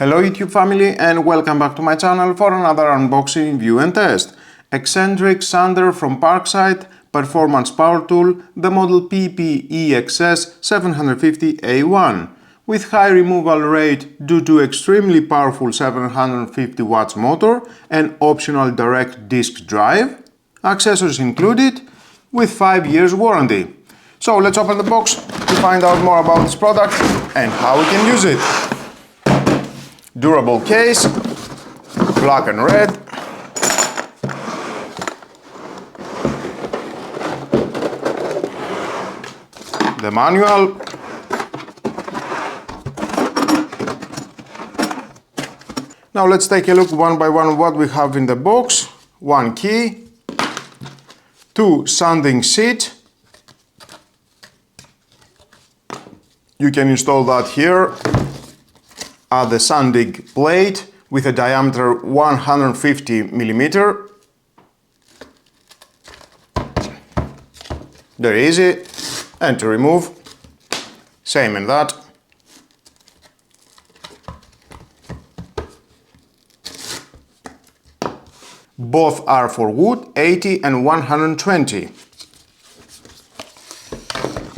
Hello YouTube family and welcome back to my channel for another unboxing, review and test. Eccentric sander from Parkside, performance power tool, the model PPEXS 750A1. With high removal rate due to extremely powerful 750 watts motor and optional direct disk drive. Accessories included with 5 years warranty. So let's open the box to find out more about this product and how we can use it. Durable case, black and red. The manual. Now let's take a look one by one what we have in the box. One key, two sanding seat. You can install that here at the sanding plate with a diameter 150 mm. They're easy and to remove. Same in that. Both are for wood, 80 and 120.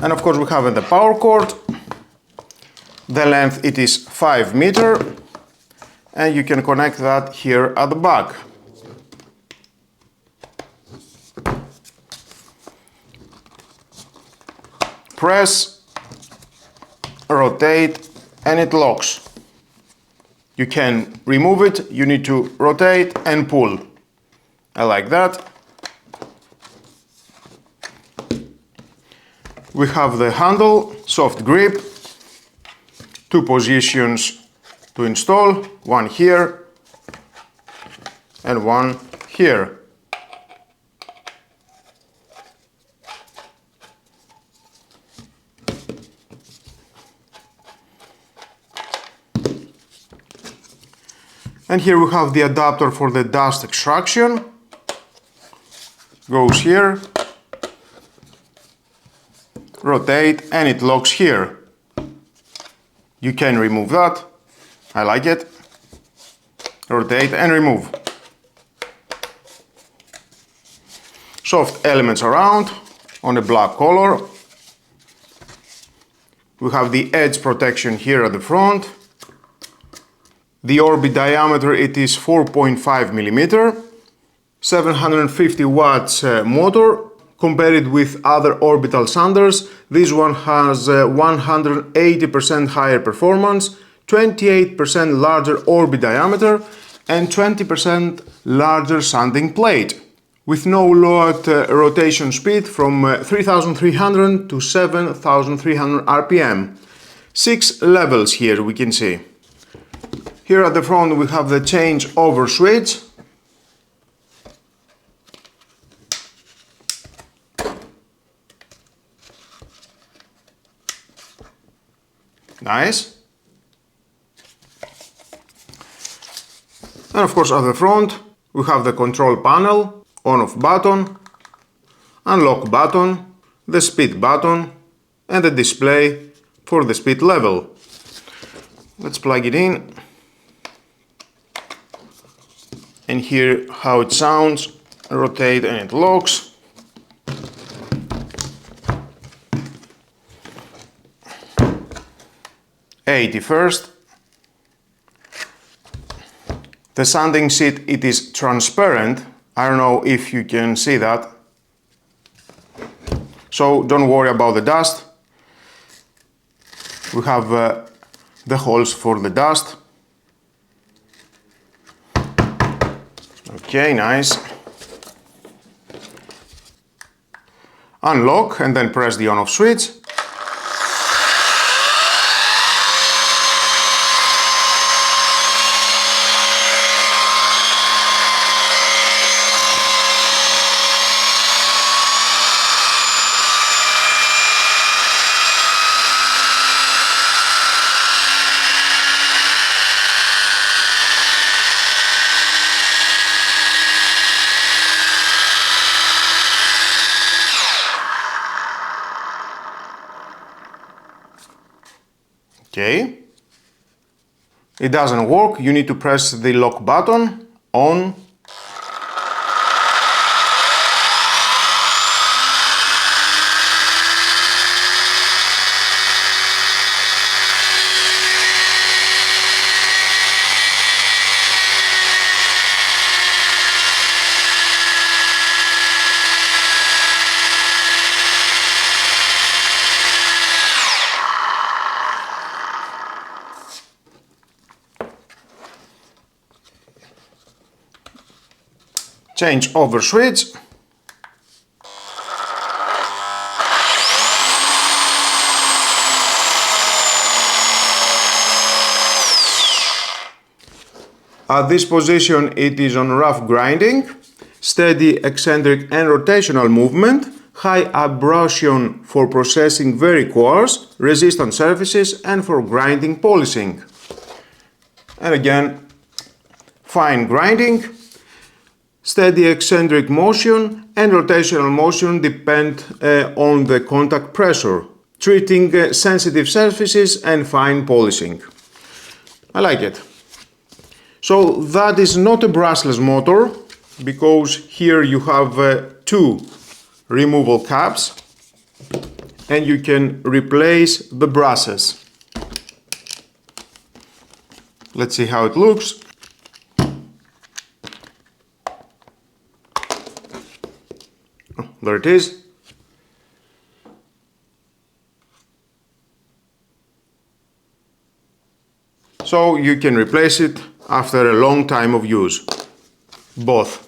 And of course we have the power cord. The length it is 5 meters and you can connect that here at the back. Press, rotate and it locks. You can remove it, you need to rotate and pull. I like that. We have the handle, soft grip. Two positions to install, one here and one here. And here we have the adapter for the dust extraction. Goes here, rotate and it locks here. You can remove that, I like it. Rotate and remove. Soft elements around on a black color. We have the edge protection here at the front. The orbit diameter it is 4.5 mm. 750 watts motor. Compared with other orbital sanders, this one has 180% higher performance, 28% larger orbit diameter and 20% larger sanding plate, with no lowered rotation speed from 3300 to 7300 RPM. 6 levels here we can see. Here at the front we have the change over switch. Nice. And of course at the front we have the control panel, on-off button, unlock button, the speed button and the display for the speed level. Let's plug it in and hear how it sounds. Rotate and it locks. First. The sanding seat it is transparent. I don't know if you can see that. So don't worry about the dust. We have the holes for the dust. Okay, nice. Unlock and then press the on-off switch. Okay. It doesn't work, you need to press the lock button, on. Change over switch. At this position it is on rough grinding, steady eccentric and rotational movement, high abrasion for processing very coarse, resistant surfaces and for grinding polishing. And again, fine grinding. Steady eccentric motion and rotational motion depend on the contact pressure, treating sensitive surfaces and fine polishing. I like it. So that is not a brushless motor, because here you have two removable caps and you can replace the brushes. Let's see how it looks. There it is. So you can replace it after a long time of use. Both.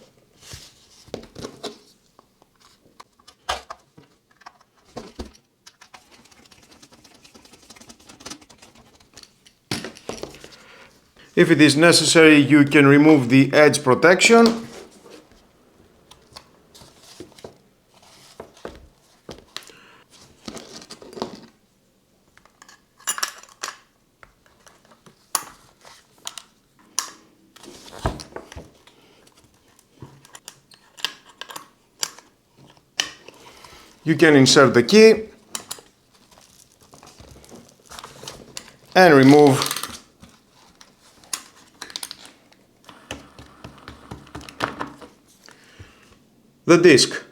If it is necessary, you can remove the edge protection. You can insert the key and remove the disc.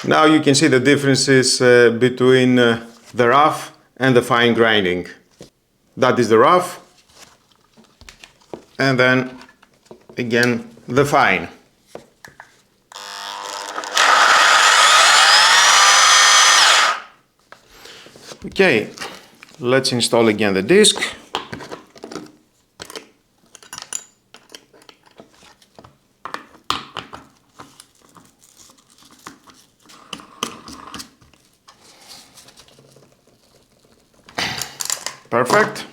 Now you can see the differences between the rough and the fine grinding. That is the rough, and then again the fine. Okay, let's install again the disc. Perfect.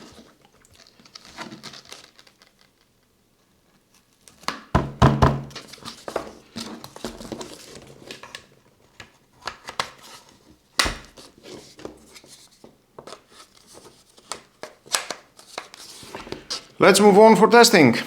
Let's move on for testing.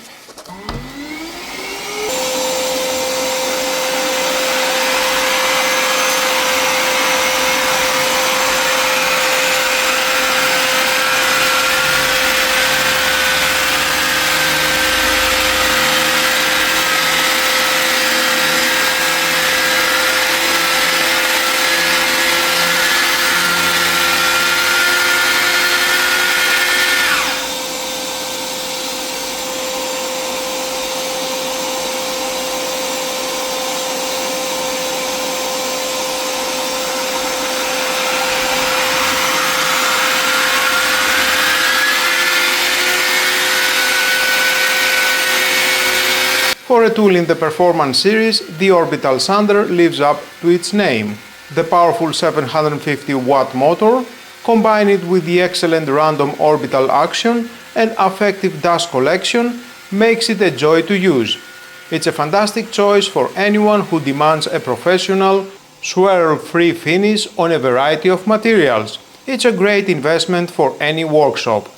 For a tool in the Performance series, the orbital sander lives up to its name. The powerful 750 watt motor combine it with the excellent random orbital action and effective dust collection, makes it a joy to use. It's a fantastic choice for anyone who demands a professional, swirl-free finish on a variety of materials. It's a great investment for any workshop.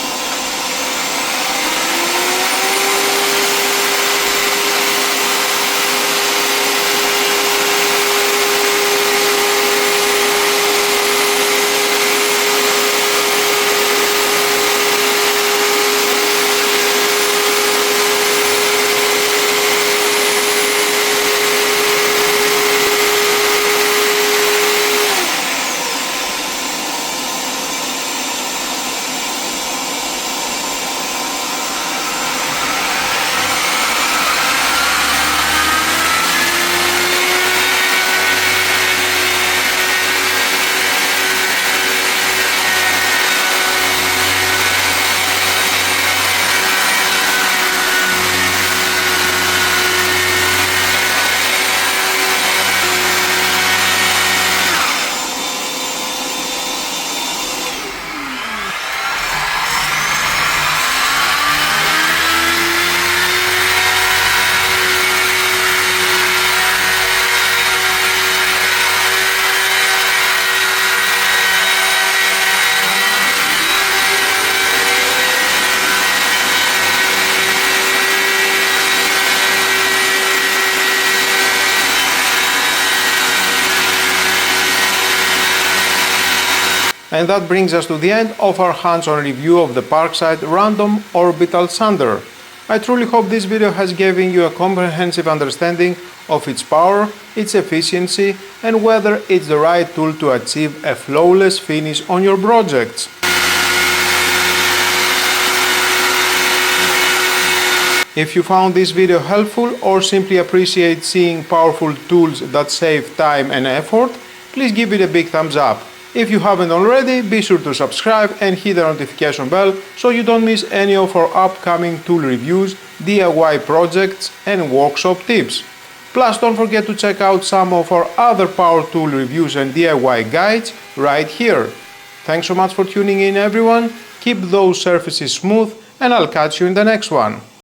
And that brings us to the end of our hands-on review of the Parkside Random Orbital Sander. I truly hope this video has given you a comprehensive understanding of its power, its efficiency, and whether it's the right tool to achieve a flawless finish on your projects. If you found this video helpful or simply appreciate seeing powerful tools that save time and effort, please give it a big thumbs up. If you haven't already, be sure to subscribe and hit the notification bell so you don't miss any of our upcoming tool reviews, DIY projects and workshop tips. Plus, don't forget to check out some of our other power tool reviews and DIY guides right here. Thanks so much for tuning in, everyone. Keep those surfaces smooth, and I'll catch you in the next one.